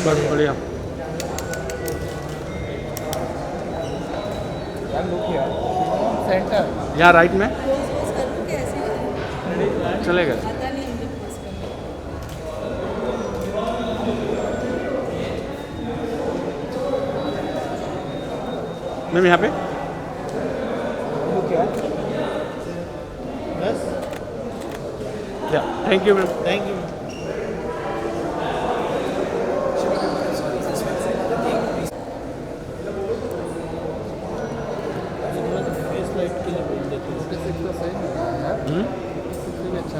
बस बढ़िया। सेंटर यहाँ राइट में पोज करूँ कि ऐसे ही करूँ? चलेगा। आता नहीं मुझे पोज करना। मैम यहाँ पे। बस या thank you ma'am. Thank you. अच्छा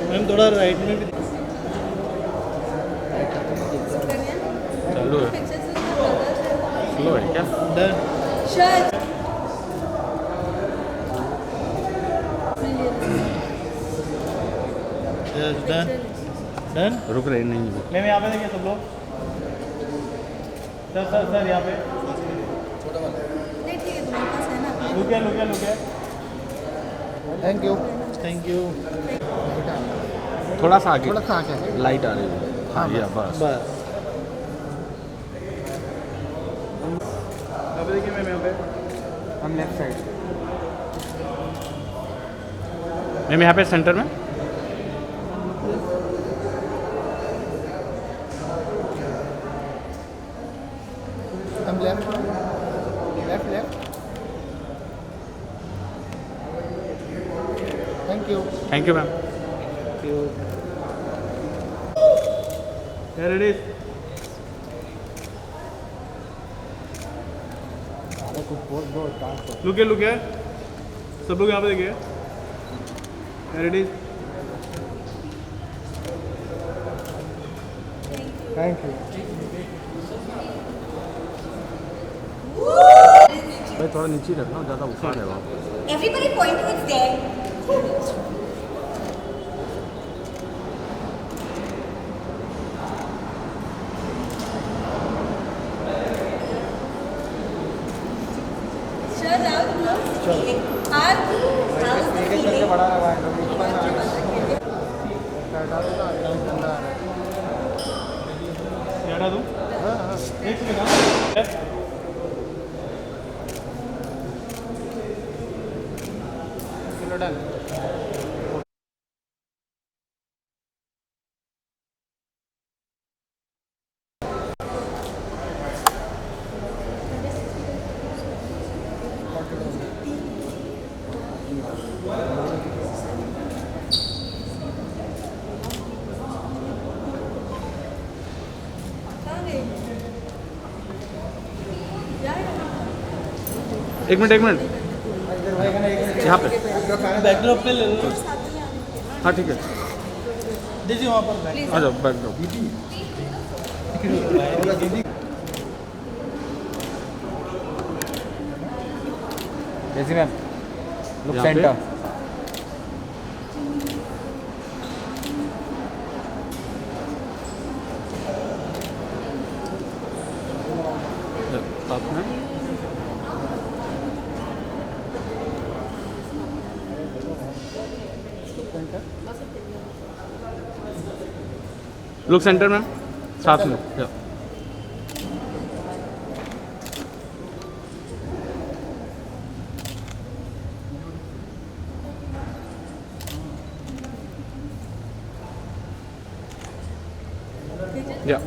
मैम थोड़ा राइट में भी चालू है। स्लो है क्या? डन। शायद यस डन डन। रुक रहे नहीं है। मैम यहाँ पे देखिए सब लोग। सर सर सर यहाँ पे नहीं ठीक है, तुम्हारे पास है ना। लुके लुके लुके। Thank you. Thank you. थोड़ा सा आगे। थोड़ा सा आगे। लाइट आ रही है। हाँ या बस। बस यहाँ पे देखिए मैम यहाँ पे। हम लेफ्ट साइड। मैम यहाँ पे सेंटर में। हम left left left. Thank you. Thank you ma'am. There it is. लुके लुके सब लोग यहाँ पे देखिए। There it is. Thank you. भाई थोड़ा नीचे रखना, ज़्यादा ऊपर है वहाँ। Everybody point towards there. Sure, now close. Are how's the feeling? बड़ा लगा है गंदा आ रहा है। ये हटा दूँ? हाँ हाँ। एक सेकंड हाँ। Kilo done. कहाँ गए? एक मिनट यहाँ पे। बैकड्रॉप पे ले लो। हाँ ठीक है। दीजिए वहाँ पर आ जाओ बैकड्रॉप। जैसी मैम लुक यहाँ पे? सेंटर। साथ में लुक सेंटर में साथ में। या। Yeah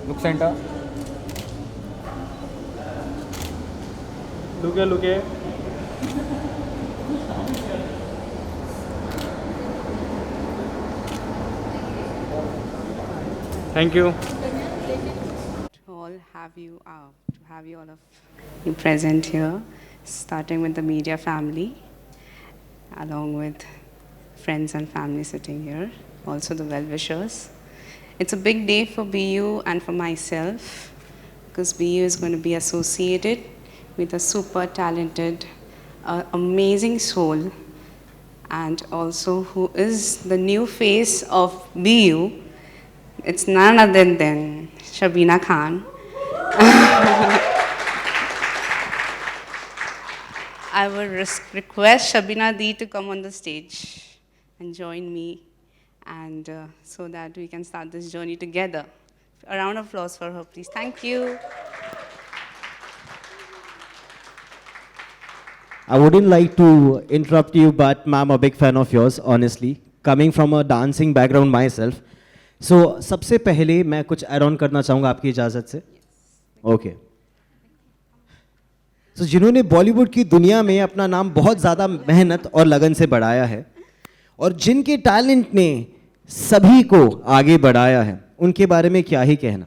look centre. लुके लुके। Thank you. To have you all of you present here, starting with the media family, along with friends and family sitting here, also the well-wishers. It's a big day for BU and for myself, because BU is going to be associated with a super talented, amazing soul and also who is the new face of BU. It's none other than Shabina Khan. I would request Shabina Di to come on the stage and join me, and so that we can start this journey together. A round of applause for her, please. Thank you. I wouldn't like to interrupt you, but ma'am, a big fan of yours, honestly. Coming from a dancing background myself. So, सबसे पहले मैं कुछ add on करना चाहूँगा आपकी इजाज़त से. Okay. So, जिन्होंने बॉलीवुड की दुनिया में अपना नाम बहुत ज़्यादा मेहनत और लगन से बढ़ाया है और जिनके टैलेंट ने सभी को आगे बढ़ाया है, उनके बारे में क्या ही कहना.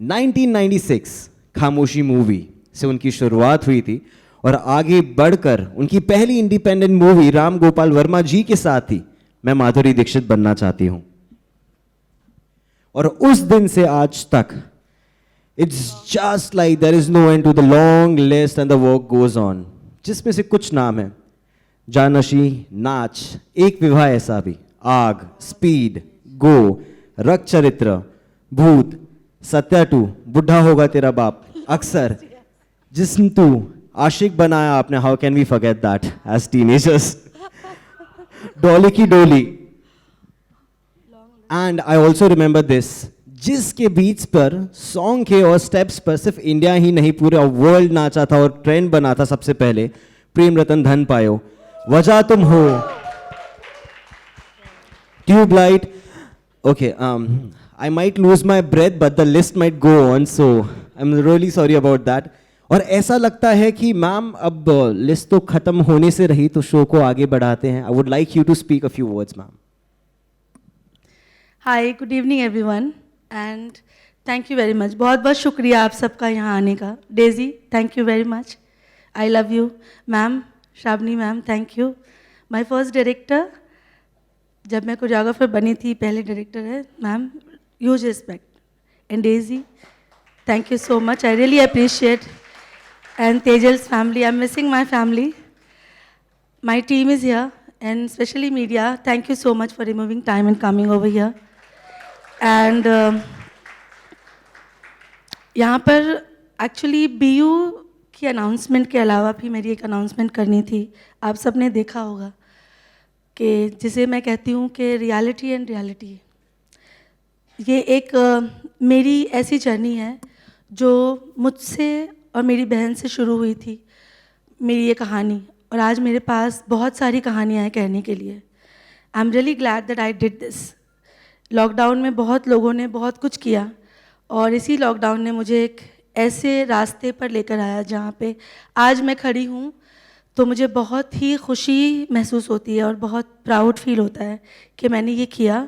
1996 खामोशी मूवी से उनकी शुरुआत हुई थी और आगे बढ़कर उनकी पहली इंडिपेंडेंट मूवी राम गोपाल वर्मा जी के साथ ही मैं माधुरी दीक्षित बनना चाहती हूं. और उस दिन से आज तक it's just like there is no end to the long list and the work goes on, जिसमें से कुछ नाम है जानशी, नाच, एक विवाह ऐसा भी, आग, स्पीड, गो, रक्त चरित्र, भूत, सत्या 2, बुढ़ा होगा तेरा बाप, अक्सर, जिस्म तू, आशिक बनाया आपने, how can we forget that as teenagers, डोली की डोली, and I also remember this, जिसके बीट्स पर, सॉन्ग के और स्टेप्स पर सिर्फ इंडिया ही नहीं पूरे वर्ल्ड नाचा था और ट्रेंड बना था सबसे पहले, प्रेम रतन धन पायो, वजह तुम हो, tubelight. Okay, I might lose my breath, but the list might go on, so I'm really sorry about that. और ऐसा लगता है कि मैम अब लिस्ट तो खत्म होने से रही, तो शो को आगे बढ़ाते हैं. I would like you to speak a few words, ma'am. Hi, good evening everyone, and thank you very much. बहुत बहुत शुक्रिया आप सबका यहाँ आने का. Daisy, thank you very much. I love you, ma'am, Shravani ma'am, thank you. My first director, जब मैं कोरियोग्राफर बनी थी, पहले डायरेक्टर है ma'am, huge respect. And Daisy, thank you so much, I really appreciate. And Tejal's family, I am missing my family. My team is here and specially media, thank you so much for removing time and coming over here. And यहाँ पर actually BU की announcement के अलावा भी मेरी एक announcement करनी थी. आप सब ने देखा होगा कि जिसे मैं कहती हूँ कि रियलिटी एंड रियलिटी, ये एक मेरी ऐसी जर्नी है जो मुझसे और मेरी बहन से शुरू हुई थी, मेरी ये कहानी. और आज मेरे पास बहुत सारी कहानियाँ हैं कहने के लिए. I am really glad that I did this. Lockdown में बहुत लोगों ने बहुत कुछ किया और इसी लॉकडाउन ने मुझे एक ऐसे रास्ते पर लेकर आया जहाँ पे आज मैं खड़ी हूँ. तो मुझे बहुत ही खुशी महसूस होती है और बहुत प्राउड फील होता है कि मैंने ये किया.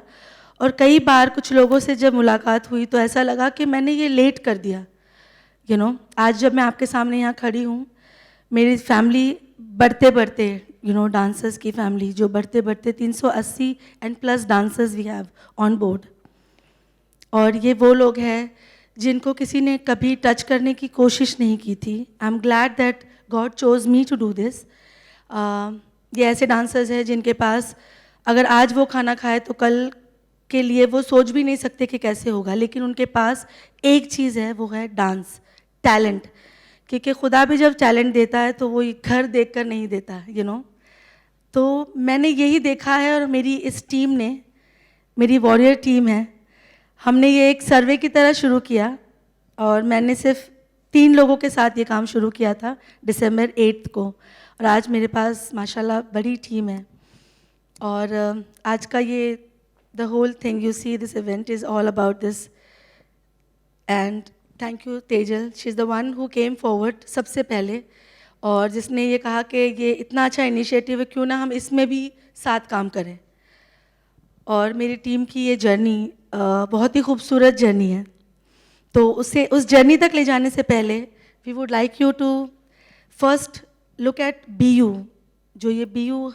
और कई बार कुछ लोगों से जब मुलाकात हुई तो ऐसा लगा कि मैंने ये लेट कर दिया. आज जब मैं आपके सामने यहाँ खड़ी हूँ, मेरी फैमिली बढ़ते बढ़ते डांसर्स की फैमिली, जो बढ़ते बढ़ते 380 and plus dancers we have on board. और ये वो लोग हैं जिनको किसी ने कभी टच करने की कोशिश नहीं की थी. I am glad that God chose me to do this. ये ऐसे डांसर्स हैं जिनके पास अगर आज वो खाना खाए तो कल के लिए वो सोच भी नहीं सकते कि कैसे होगा, लेकिन उनके पास एक चीज़ है, वो है डांस, टैलेंट. क्योंकि खुदा भी जब टैलेंट देता है तो वो घर देखकर नहीं देता, तो मैंने यही देखा है. और मेरी इस टीम ने, मेरी वॉरियर टीम है, हमने ये एक सर्वे की तरह शुरू किया और मैंने सिर्फ 3 लोगों के साथ ये काम शुरू किया था दिसंबर 8 को. और आज मेरे पास माशाल्लाह बड़ी टीम है. और आज का ये the whole thing you see, this event is all about this. And thank you Tejal, she is the one who came forward सबसे पहले और जिसने ये कहा कि ये इतना अच्छा इनिशिएटिव है, क्यों ना हम इसमें भी साथ काम करें. और मेरी टीम की ये जर्नी बहुत ही खूबसूरत जर्नी है. तो उस जर्नी तक ले जाने से पहले we would like you to first look at BU. जो ये BU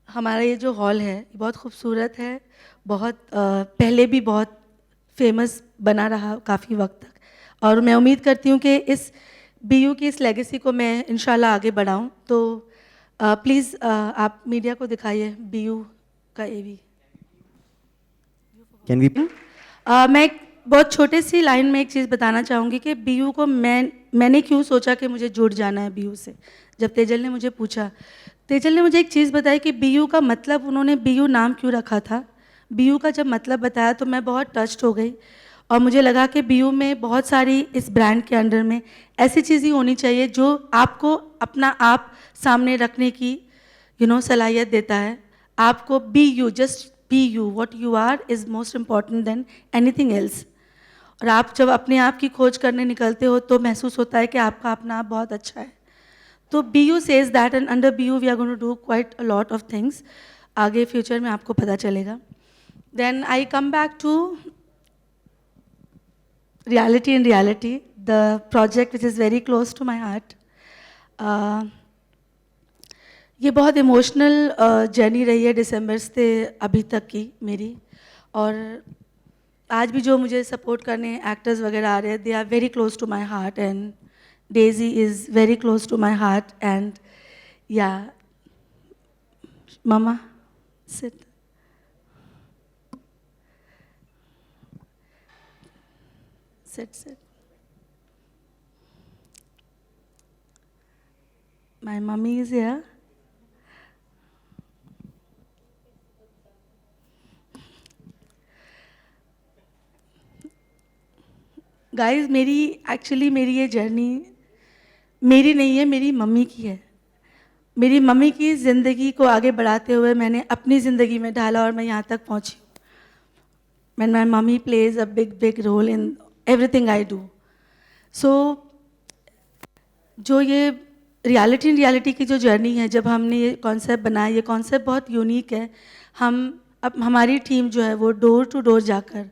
हमारा ये जो हॉल है, ये बहुत खूबसूरत है, बहुत पहले भी बहुत फेमस बना रहा काफ़ी वक्त तक. और मैं उम्मीद करती हूँ कि इस BU की इस लेगेसी को मैं इंशाल्लाह आगे बढ़ाऊँ. तो प्लीज़ आप मीडिया को दिखाइए बीयू का एवी। कैन वी मैं एक बहुत छोटे सी लाइन में एक चीज़ बताना चाहूँगी कि बीयू को मैंने क्यों सोचा कि मुझे जुड़ जाना है बीयू से। जब तेजल ने मुझे पूछा, तेजल ने मुझे एक चीज़ बताई कि बीयू का मतलब, उन्होंने बीयू नाम क्यों रखा था। बीयू का जब मतलब बताया तो मैं बहुत टच्ड हो गई और मुझे लगा कि बीयू में बहुत सारी, इस ब्रांड के अंडर में ऐसी चीज़ें होनी चाहिए जो आपको अपना आप सामने रखने की सलाहियत देता है। आपको be you, just be you, what you are is most important than anything else. और आप जब अपने आप की खोज करने निकलते हो तो महसूस होता है कि आपका अपना आप बहुत अच्छा है। तो BU says that, and under BU we are going to do quite a lot of things. आगे फ्यूचर में आपको पता चलेगा। Then I come back to reality and reality, the project which is very close to my heart. ये बहुत emotional journey रही है दिसंबर से अभी तक की मेरी, और आज भी जो मुझे सपोर्ट करने एक्टर्स वगैरह आ रहे हैं, they are very close to my heart, and Daisy is very close to my heart, and yeah, Mama, sit. Sit. My mummy is here. Guys, मेरी ये जर्नी मेरी नहीं है, मेरी मम्मी की है। मेरी मम्मी की ज़िंदगी को आगे बढ़ाते हुए मैंने अपनी ज़िंदगी में ढाला और मैं यहाँ तक पहुँची हूँ। My mummy plays a big role in everything I do. So जो ये रियलिटी की जो जर्नी है, जब हमने ये कॉन्सेप्ट बनाया, ये कॉन्सेप्ट बहुत यूनिक है। अब हमारी टीम जो है वो डोर टू डोर जाकर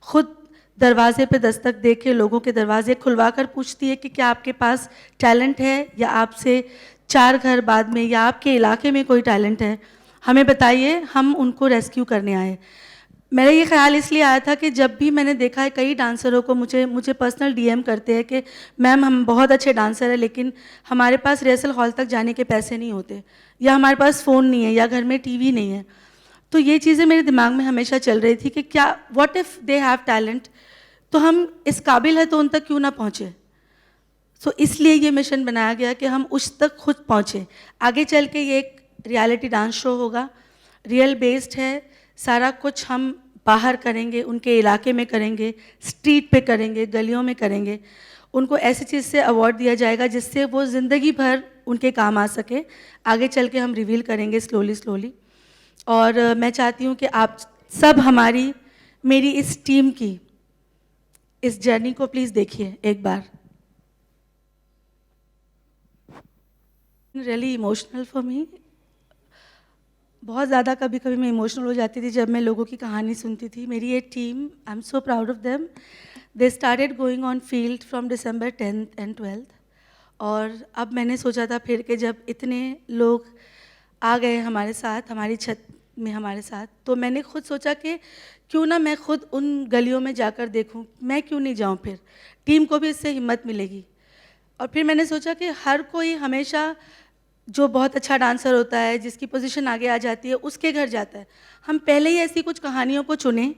खुद दरवाजे पे दस्तक दे के लोगों के दरवाजे खुलवाकर पूछती है कि क्या आपके पास टैलेंट है, या आपसे 4 घर बाद में या आपके इलाके में कोई टैलेंट है, हमें बताइए, हम उनको रेस्क्यू करने आए। मेरा ये ख्याल इसलिए आया था कि जब भी मैंने देखा है कई डांसरों को मुझे पर्सनल DM करते हैं कि मैम हम बहुत अच्छे डांसर हैं, लेकिन हमारे पास रिहर्सल हॉल तक जाने के पैसे नहीं होते, या हमारे पास फ़ोन नहीं है, या घर में TV नहीं है। तो ये चीज़ें मेरे दिमाग में हमेशा चल रही थी कि क्या, what if they have talent, तो हम इस काबिल है तो उन तक क्यों ना पहुँचे। सो इसलिए ये मिशन बनाया गया कि हम उस तक खुद पहुँचे। आगे चल के ये एक रियलिटी डांस शो होगा, रियल बेस्ड है, सारा कुछ हम बाहर करेंगे, उनके इलाके में करेंगे, स्ट्रीट पे करेंगे, गलियों में करेंगे। उनको ऐसी चीज़ से अवार्ड दिया जाएगा जिससे वो ज़िंदगी भर उनके काम आ सके। आगे चल के हम रिवील करेंगे स्लोली। और मैं चाहती हूँ कि आप सब मेरी इस टीम की इस जर्नी को प्लीज़ देखिए एक बार। Really emotional for me. बहुत ज़्यादा कभी मैं इमोशनल हो जाती थी जब मैं लोगों की कहानी सुनती थी। मेरी ये team, I am so proud of them. They started going on field from December 10th and 12th। और अब मैंने सोचा था फिर कि जब इतने लोग आ गए हमारे साथ, हमारी छत में हमारे साथ, तो मैंने खुद सोचा कि क्यों ना मैं खुद उन गलियों में जाकर देखूं, मैं क्यों नहीं जाऊं, फिर टीम को भी इससे हिम्मत मिलेगी। और फिर मैंने सोचा कि हर कोई हमेशा जो बहुत अच्छा डांसर होता है, जिसकी पोजीशन आगे आ जाती है, उसके घर जाता है। हम पहले ही ऐसी कुछ कहानियों को चुनें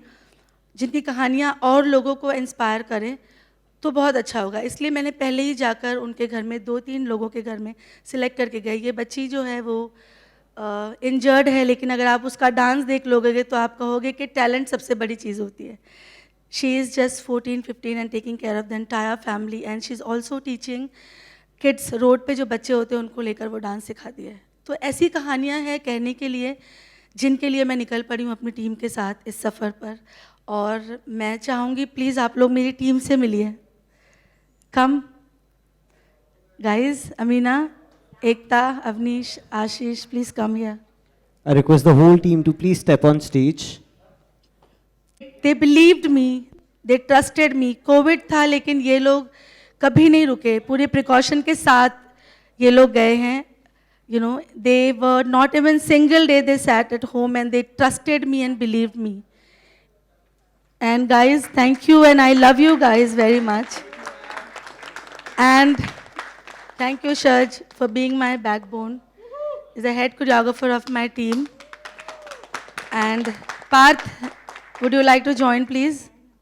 जिनकी कहानियाँ और लोगों को इंस्पायर करें, तो बहुत अच्छा होगा। इसलिए मैंने पहले ही जाकर उनके घर में 2-3 लोगों के घर में सिलेक्ट करके गई। ये बच्ची जो है वो इंजर्ड है, लेकिन अगर आप उसका डांस देख लोगे तो आप कहोगे कि टैलेंट सबसे बड़ी चीज़ होती है। She is just 14-15 and taking care of the entire family, and she is also teaching kids. Road पे जो बच्चे होते हैं उनको लेकर वो डांस सिखाती है। तो ऐसी कहानियाँ हैं कहने के लिए, जिनके लिए मैं निकल पड़ी हूँ अपनी टीम के साथ इस सफ़र पर। और मैं चाहूँगी प्लीज़ आप लोग मेरी टीम से मिलिए। Come guys, Amina, Ekta, Avneesh, Ashish, please come here. I request the whole team to please step on stage. They believed me, they trusted me. Covid था लेकिन ये लोग कभी नहीं रुके, पूरे प्रिकॉशन के साथ ये लोग गए हैं। You know, they were not even single day they sat at home, and they trusted me and believed me. And guys, thank you, and I love you guys very much. And thank you, Shaj, for being my backbone. is the head choreographer of my team. And Parth, would you like to join, please?